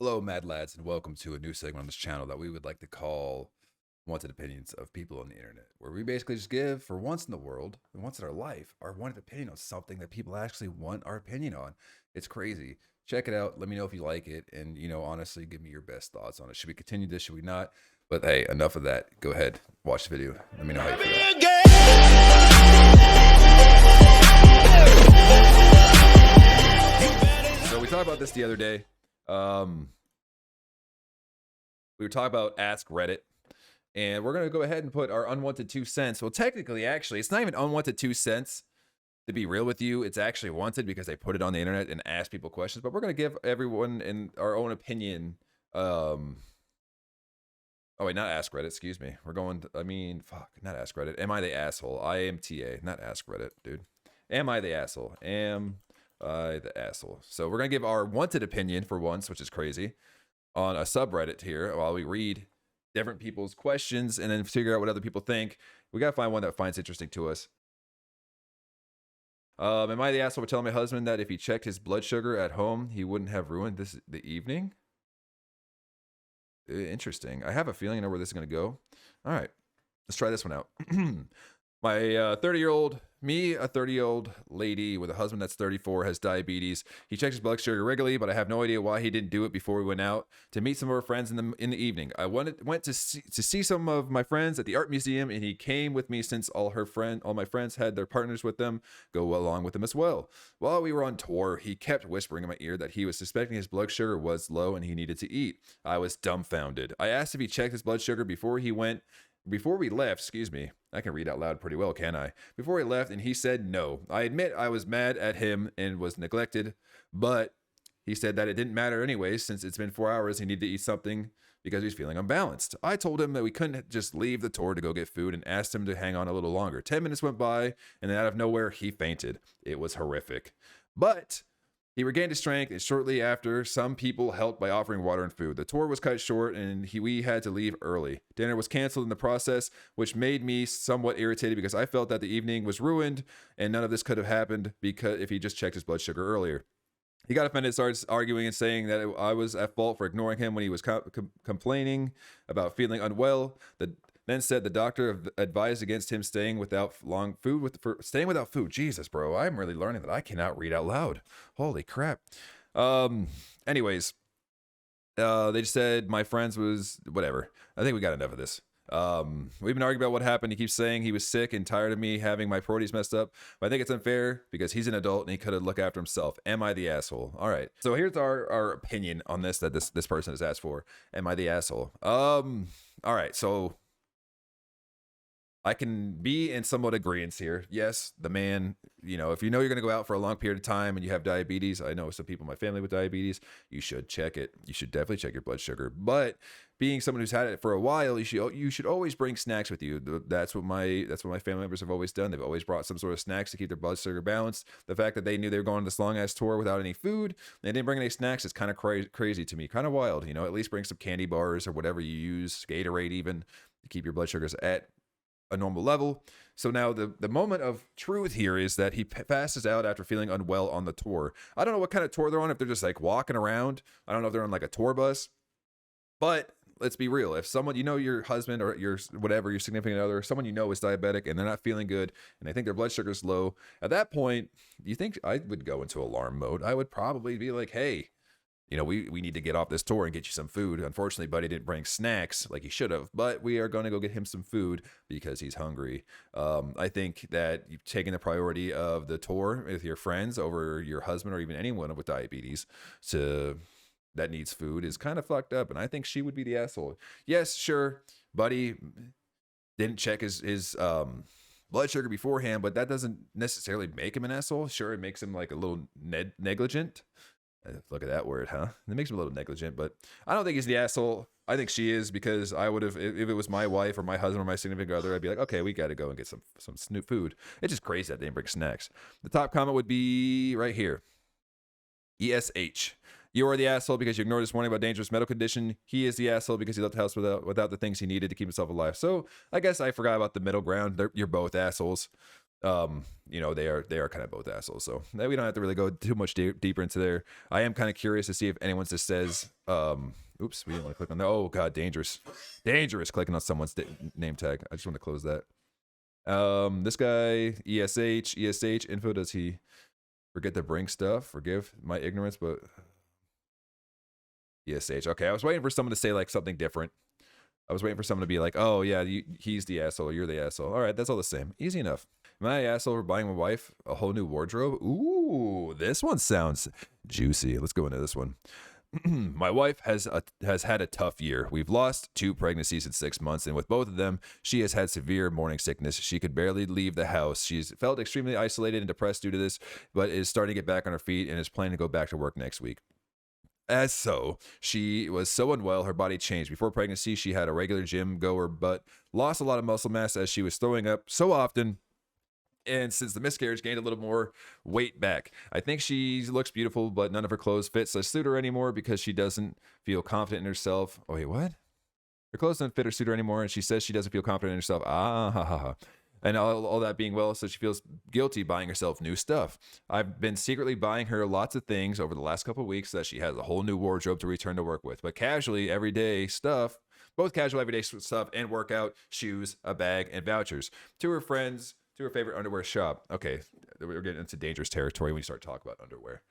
Hello, Mad Lads, and welcome to a new segment on this channel that we would like to call Wanted Opinions of People on the Internet, where we basically just give, for once in the world, and once in our life, our wanted opinion on something that people actually want our opinion on. It's crazy. Check it out. Let me know if you like it, and, honestly, give me your best thoughts on it. Should we continue this? Should we not? But hey, enough of that. Go ahead, watch the video. Let me know how you feel. So we talked about this the other day. We were talking about Ask Reddit, and we're going to go ahead and put our unwanted 2 cents. Well, technically, actually, it's not even unwanted 2 cents. To be real with you, it's actually wanted because they put it on the internet and ask people questions. But we're going to give everyone in our own opinion. Oh, wait, not Ask Reddit. Excuse me. We're going, not Ask Reddit. Am I the asshole? IMTA, not Ask Reddit, dude. Am I the asshole? Am I the asshole? So we're going to give our wanted opinion for once, which is crazy, on a subreddit here while we read different people's questions and then figure out what other people think. We got to find one that finds interesting to us. Am I the asshole for telling my husband that if he checked his blood sugar at home, he wouldn't have ruined the evening? Interesting. I have a feeling I know where this is going to go. All right, let's try this one out. My 30-year-old, a 30-year-old lady with a husband that's 34, has diabetes. He checks his blood sugar regularly, but I have no idea why he didn't do it before we went out to meet some of our friends in the evening. I went to see some of my friends at the art museum, and he came with me since all my friends had their partners with them go along with them as well. While we were on tour, he kept whispering in my ear that he was suspecting his blood sugar was low and he needed to eat. I was dumbfounded. I asked if he checked his blood sugar before we left, excuse me. I can read out loud pretty well, can't I? Before he left, and he said no. I admit I was mad at him and was neglected, but he said that it didn't matter anyways, since it's been 4 hours, he needed to eat something because he's feeling unbalanced. I told him that we couldn't just leave the tour to go get food and asked him to hang on a little longer. 10 minutes went by, and then out of nowhere, he fainted. It was horrific. But he regained his strength, and shortly after, some people helped by offering water and food. The tour was cut short, and we had to leave early. Dinner was canceled in the process, which made me somewhat irritated because I felt that the evening was ruined, and none of this could have happened because if he just checked his blood sugar earlier. He got offended, started arguing and saying that I was at fault for ignoring him when he was complaining about feeling unwell. Then said the doctor advised against him staying without food. Jesus, bro, I'm really learning that I cannot read out loud. Holy crap. Anyways, they just said my friends was whatever. I think we got enough of this. We've been arguing about what happened. He keeps saying he was sick and tired of me having my priorities messed up. But I think it's unfair because he's an adult and he could have looked after himself. Am I the asshole? All right. So here's our opinion on this that this person has asked for. Am I the asshole? All right. So I can be in somewhat agreement here. Yes, the man, if you know you're going to go out for a long period of time and you have diabetes, I know some people in my family with diabetes, you should check it. You should definitely check your blood sugar. But being someone who's had it for a while, you should always bring snacks with you. That's what my family members have always done. They've always brought some sort of snacks to keep their blood sugar balanced. The fact that they knew they were going on this long-ass tour without any food, they didn't bring any snacks is kind of crazy to me, kind of wild. At least bring some candy bars or whatever you use, Gatorade even, to keep your blood sugars at a normal level. So now the moment of truth here is that he passes out after feeling unwell on the tour. I don't know what kind of tour they're on, if they're just like walking around. I don't know if they're on like a tour bus, but let's be real. If someone, your husband or your significant other, someone is diabetic and they're not feeling good and they think their blood sugar is low, at that point, you think I would go into alarm mode? I would probably be like, hey, we need to get off this tour and get you some food. Unfortunately, Buddy didn't bring snacks like he should have, but we are going to go get him some food because he's hungry. I think that you've taken the priority of the tour with your friends over your husband or even anyone with diabetes that needs food is kind of fucked up, and I think she would be the asshole. Yes, sure, Buddy didn't check his blood sugar beforehand, but that doesn't necessarily make him an asshole. Sure, it makes him like a little negligent. Look at that word, huh? It makes him a little negligent, but I don't think he's the asshole. I think she is, because I would have, if it was my wife or my husband or my significant other, I'd be like, okay, we got to go and get some snoop food. It's just crazy that they didn't bring snacks. The top comment would be right here. ESH. You are the asshole because you ignored this warning about dangerous medical condition. He is the asshole because he left the house without the things he needed to keep himself alive. So I guess I forgot about the middle ground. You're both assholes. They are kind of both assholes. So we don't have to really go too much deeper into there. I am kind of curious to see if anyone just says, oops, we didn't want to click on that. Oh God, dangerous clicking on someone's name tag. I just want to close that. This guy, ESH info, does he forget to bring stuff? Forgive my ignorance, but ESH. Okay, I was waiting for someone to say like something different. I was waiting for someone to be like, oh yeah, he's the asshole, you're the asshole. All right, that's all the same. Easy enough. Am I an asshole for buying my wife a whole new wardrobe? Ooh, this one sounds juicy. Let's go into this one. My wife has had a tough year. We've lost 2 pregnancies in 6 months, and with both of them, she has had severe morning sickness. She could barely leave the house. She's felt extremely isolated and depressed due to this, but is starting to get back on her feet and is planning to go back to work next week. As so, she was so unwell, her body changed. Before pregnancy, she had a regular gym goer, but lost a lot of muscle mass as she was throwing up so often. And since the miscarriage, gained a little more weight back. I think she looks beautiful, but none of her clothes fit, so suit her anymore because she doesn't feel confident in herself. Oh, wait, what? Her clothes don't fit or suit her anymore, and she says she doesn't feel confident in herself. And all that being well, so she feels guilty buying herself new stuff. I've been secretly buying her lots of things over the last couple of weeks so that she has a whole new wardrobe to return to work with. But casually, everyday stuff, both casual everyday stuff and workout, shoes, a bag, and vouchers. To her friends, to her favorite underwear shop. Okay, we're getting into dangerous territory when you start talking about underwear.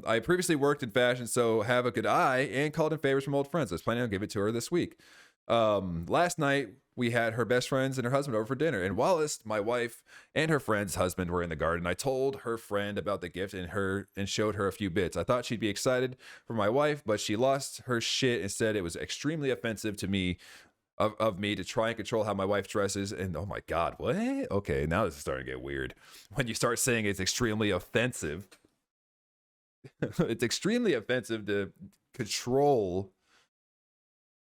I previously worked in fashion, so have a good eye, and called in favors from old friends. I was planning on giving it to her this week. Last night, we had her best friends and her husband over for dinner, and Wallace, my wife, and her friend's husband were in the garden. I told her friend about the gift and showed her a few bits. I thought she'd be excited for my wife, but she lost her shit and said it was extremely offensive to me of me to try and control how my wife dresses. And oh my God, what? Okay, now this is starting to get weird. When you start saying it's extremely offensive, it's extremely offensive to control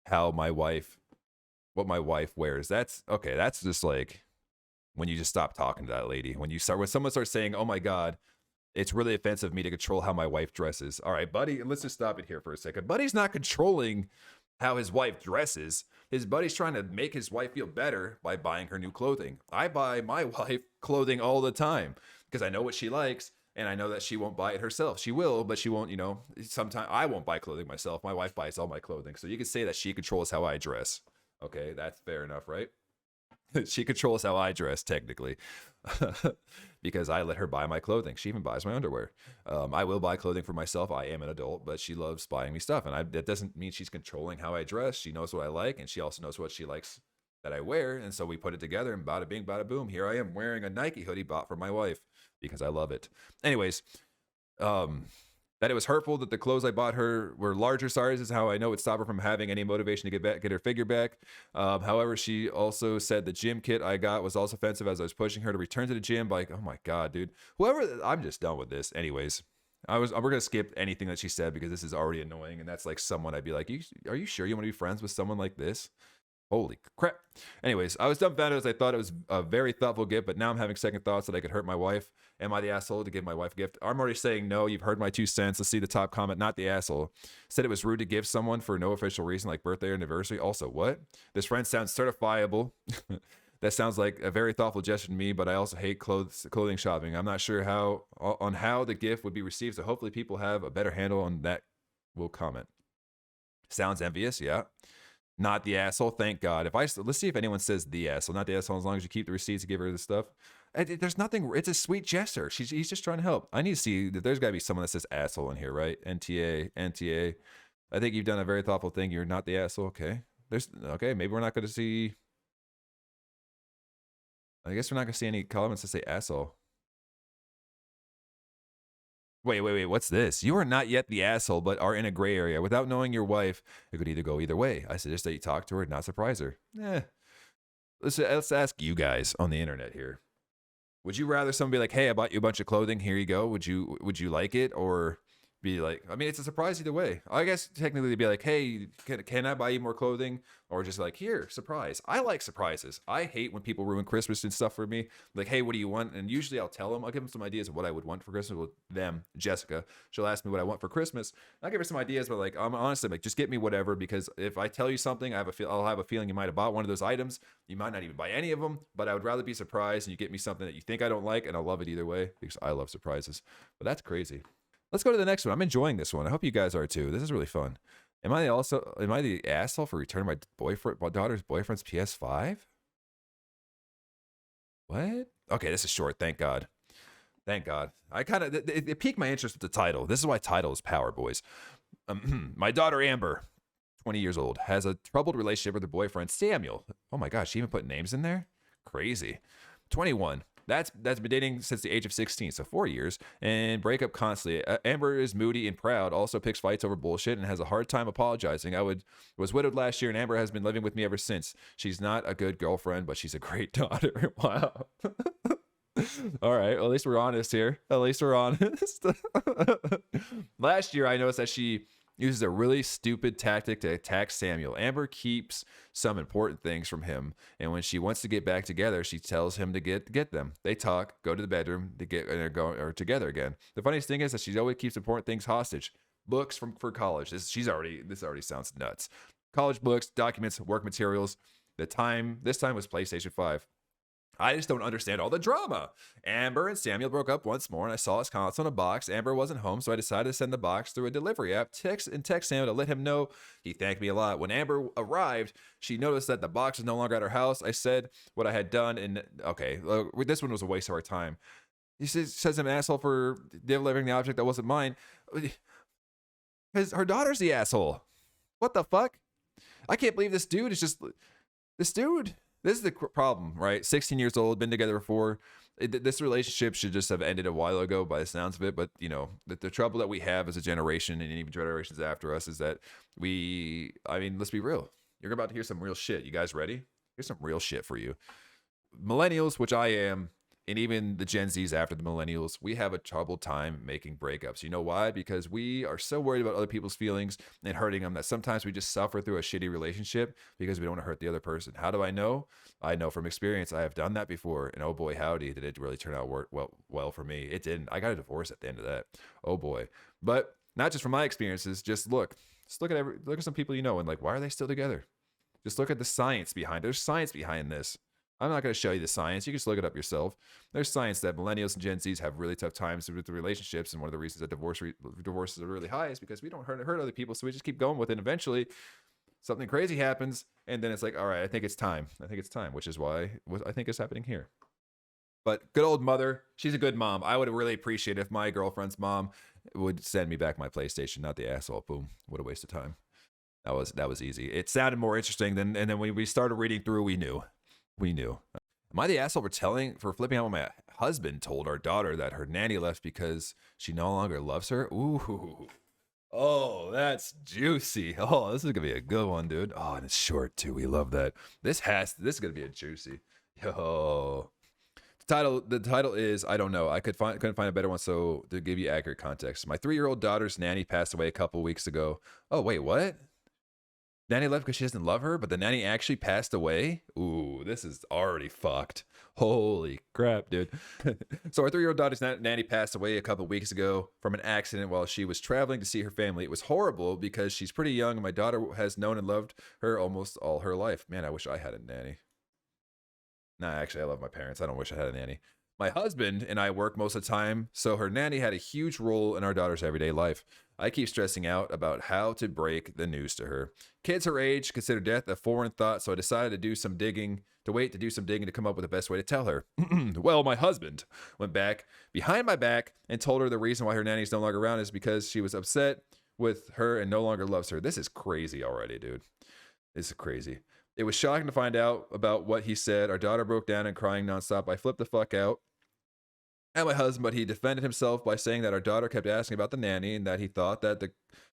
how what my wife wears. That's okay. That's just like when you just stop talking to that lady. When someone starts saying, oh my God, it's really offensive of me to control how my wife dresses. All right, buddy, let's just stop it here for a second. Buddy's not controlling how his wife dresses. His buddy's trying to make his wife feel better by buying her new clothing. I buy my wife clothing all the time because I know what she likes. And I know that she won't buy it herself. She will, but she won't, sometimes I won't buy clothing myself. My wife buys all my clothing. So you can say that she controls how I dress. Okay, that's fair enough, right? She controls how I dress, technically, because I let her buy my clothing. She even buys my underwear. I will buy clothing for myself. I am an adult, but she loves buying me stuff. And that doesn't mean she's controlling how I dress. She knows what I like, and she also knows what she likes that I wear. And so we put it together, and bada bing, bada boom. Here I am wearing a Nike hoodie bought for my wife because I love it. Anyways, that it was hurtful that the clothes I bought her were larger sizes is how I know it stopped her from having any motivation to get her figure back. However, she also said the gym kit I got was also offensive as I was pushing her to return to the gym. Like, oh my God, dude. I'm just done with this. Anyways, we're gonna skip anything that she said because this is already annoying, and that's like someone I'd be like, are you sure you want to be friends with someone like this? Holy crap. Anyways, I was dumbfounded as I thought it was a very thoughtful gift, but now I'm having second thoughts that I could hurt my wife. Am I the asshole to give my wife a gift? I'm already saying no. You've heard my 2 cents. Let's see the top comment. Not the asshole. Said it was rude to give someone for no official reason like birthday or anniversary. Also, what? This friend sounds certifiable. That sounds like a very thoughtful gesture to me, but I also hate clothing shopping. I'm not sure how the gift would be received, so hopefully people have a better handle on that will comment. Sounds envious, yeah. Not the asshole, thank God. Let's see if anyone says the asshole. Not the asshole, as long as you keep the receipts to give her the stuff. There's nothing. It's a sweet gesture. He's just trying to help. I need to see that there's got to be someone that says asshole in here, right? NTA. I think you've done a very thoughtful thing. You're not the asshole. Okay. Maybe we're not going to see. I guess we're not going to see any comments that say asshole. Wait. What's this? You are not yet the asshole, but are in a gray area. Without knowing your wife, it could either go either way. I suggest that you talk to her and not surprise her. Let's ask you guys on the internet here. Would you rather someone be like, hey, I bought you a bunch of clothing. Here you go. Would you like it? Or be like, I mean, it's a surprise either way. I guess technically they'd be like, hey, can I buy you more clothing? Or just like, here, surprise. I like surprises. I hate when people ruin Christmas and stuff for me. Like, hey, what do you want? And usually I'll tell them, I'll give them some ideas of what I would want for Christmas with them. Jessica, she'll ask me what I want for Christmas. I'll give her some ideas, but like, I'm honestly like, just get me whatever, because if I tell you something, I'll have a feeling you might have bought one of those items. You might not even buy any of them, but I would rather be surprised and you get me something that you think I don't like, and I'll love it either way because I love surprises. But that's crazy. Let's go to the next one. I'm enjoying this one. I hope you guys are too. This is really fun. Am I the asshole for returning my daughter's boyfriend's PS5? What? Okay, this is short. Thank God. Thank God. It piqued my interest with the title. This is why title is power, boys. My daughter Amber, 20 years old, has a troubled relationship with her boyfriend Samuel. Oh my gosh, she even put names in there? Crazy. 21. That's been dating since the age of 16, so 4 years, and break up constantly. Amber is moody and proud, also picks fights over bullshit, and has a hard time apologizing. Was widowed last year, and Amber has been living with me ever since. She's not a good girlfriend, but she's a great daughter. Wow. All right, well, at least we're honest here. At least we're honest. Last year, I noticed that she uses a really stupid tactic to attack Samuel. Amber keeps some important things from him, and when she wants to get back together, she tells him to get them. They talk, go to the bedroom to get, and they're going or together again. The funniest thing is that she always keeps important things hostage. Books for college. This already sounds nuts. College books, documents, work materials. This time was PlayStation 5. I just don't understand all the drama. Amber and Samuel broke up once more, and I saw his console in a box. Amber wasn't home, so I decided to send the box through a delivery app. Text Samuel to let him know. He thanked me a lot. When Amber arrived, she noticed that the box was no longer at her house. I said what I had done, and okay, this one was a waste of our time. He says I'm an asshole for delivering the object that wasn't mine. Her daughter's the asshole. What the fuck? I can't believe this dude is just... This dude... This is the problem, right? 16 years old, been together before. This relationship should just have ended a while ago by the sounds of it. But, you know, the trouble that we have as a generation and even generations after us is that let's be real. You're about to hear some real shit. You guys ready? Here's some real shit for you. Millennials, which I am, and even the Gen Zs after the millennials, we have a troubled time making breakups. You know why? Because we are so worried about other people's feelings and hurting them that sometimes we just suffer through a shitty relationship because we don't want to hurt the other person. How do I know? I know from experience. I have done that before, and oh boy, howdy, did it really turn out well for me. It didn't. I got a divorce at the end of that. Oh boy. But not just from my experiences. Just look at some people you know and like, why are they still together? Just look at the science behind it. There's science behind this. I'm not going to show you the science. You can just look it up yourself. There's science that millennials and Gen Zs have really tough times with the relationships, and one of the reasons that divorces are really high is because we don't hurt other people, so we just keep going with it. And eventually, something crazy happens, and then it's like, all right, I think it's time, which is why what I think is happening here. But good old mother, she's a good mom. I would really appreciate if my girlfriend's mom would send me back my PlayStation, not the asshole. Boom, what a waste of time. That was easy. It sounded more interesting and then when we started reading through, we knew. Am I the asshole for flipping out when my husband told our daughter that her nanny left because she no longer loves her? Ooh. Oh, that's juicy. Oh, this is gonna be a good one, dude. Oh, and it's short too. We love that. This is gonna be a juicy. Yo. The title is I don't know. I couldn't find a better one, so to give you accurate context. My 3-year-old daughter's nanny passed away a couple weeks ago. Oh, wait, what? Nanny left because she doesn't love her, but the nanny actually passed away? Ooh, this is already fucked. Holy crap, dude. So our 3-year-old daughter's nanny passed away a couple weeks ago from an accident while she was traveling to see her family. It was horrible because she's pretty young and my daughter has known and loved her almost all her life. Man, I wish I had a nanny. Nah, actually, I love my parents. I don't wish I had a nanny. My husband and I work most of the time, so her nanny had a huge role in our daughter's everyday life. I keep stressing out about how to break the news to her. Kids her age consider death a foreign thought, so I decided to do some digging to come up with the best way to tell her. Well, my husband went back behind my back and told her the reason why her nanny is no longer around is because she was upset with her and no longer loves her. This is crazy already, dude. This is crazy. It was shocking to find out about what he said. Our daughter broke down and crying nonstop. I flipped the fuck out at my husband, but he defended himself by saying that our daughter kept asking about the nanny and that he thought that the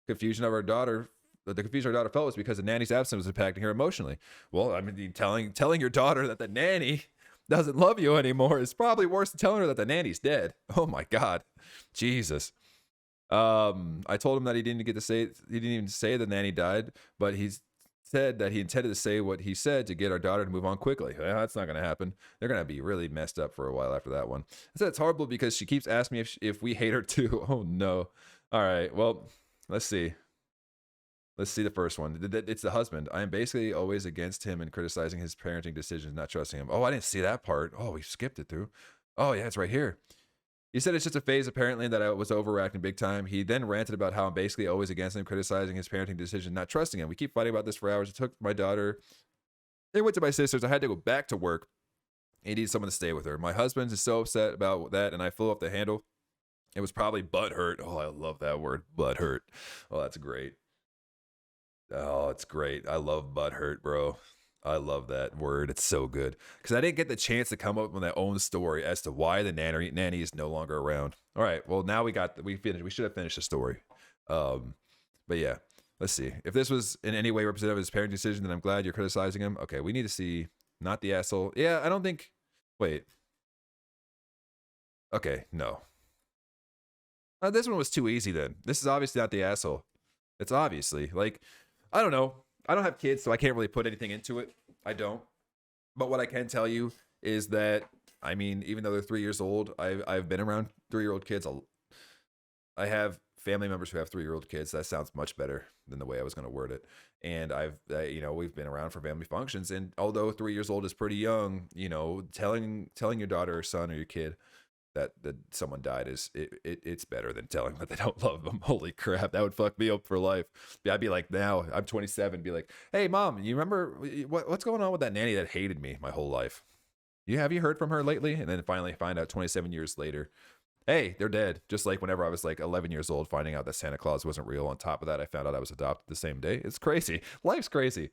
confusion our daughter felt was because the nanny's absence was impacting her emotionally. Well, I mean, telling your daughter that the nanny doesn't love you anymore is probably worse than telling her that the nanny's dead. Oh my God. Jesus. I told him that he didn't even say the nanny died, but he said that he intended to say what he said to get our daughter to move on quickly. Well, that's not going to happen. They're going to be really messed up for a while after that one. I said it's horrible because she keeps asking me if we hate her too. Oh no. All right. Well, let's see. Let's see the first one. It's the husband. I am basically always against him and criticizing his parenting decisions, not trusting him. Oh, I didn't see that part. Oh, we skipped it through. Oh, yeah, it's right here. He said it's just a phase, apparently, that I was overreacting big time. He then ranted about how I'm basically always against him, criticizing his parenting decision, not trusting him. We keep fighting about this for hours. It took my daughter. They went to my sister's. I had to go back to work. He needs someone to stay with her. My husband is so upset about that, and I flew off the handle. It was probably butt hurt. Oh, I love that word, butt hurt. Oh, that's great. Oh, it's great. I love butt hurt, bro. I love that word. It's so good. Because I didn't get the chance to come up with my own story as to why the nanny is no longer around. All right. Well, now we finished. We should have finished the story. But yeah, let's see. If this was in any way representative of his parenting decision, then I'm glad you're criticizing him. Okay, we need to see not the asshole. Yeah, I don't think. Wait. Okay, no. This one was too easy then. This is obviously not the asshole. It's obviously like, I don't know. I don't have kids, so I can't really put anything into it. I don't. But what I can tell you is that, I mean, even though they're 3 years old, I've been around 3-year-old kids. I have family members who have 3-year-old kids. That sounds much better than the way I was going to word it. And we've been around for family functions. And although 3 years old is pretty young, telling your daughter or son or your kid that someone died it's better than telling them that they don't love them. Holy crap, that would fuck me up for life. I'd be like, now I'm 27, be like, hey mom, you remember what's going on with that nanny that hated me my whole life? Have you heard from her lately? And then finally find out 27 years later, hey, they're dead. Just like whenever I was like 11 years old, finding out that Santa Claus wasn't real. On top of that, I found out I was adopted the same day. It's crazy. Life's crazy.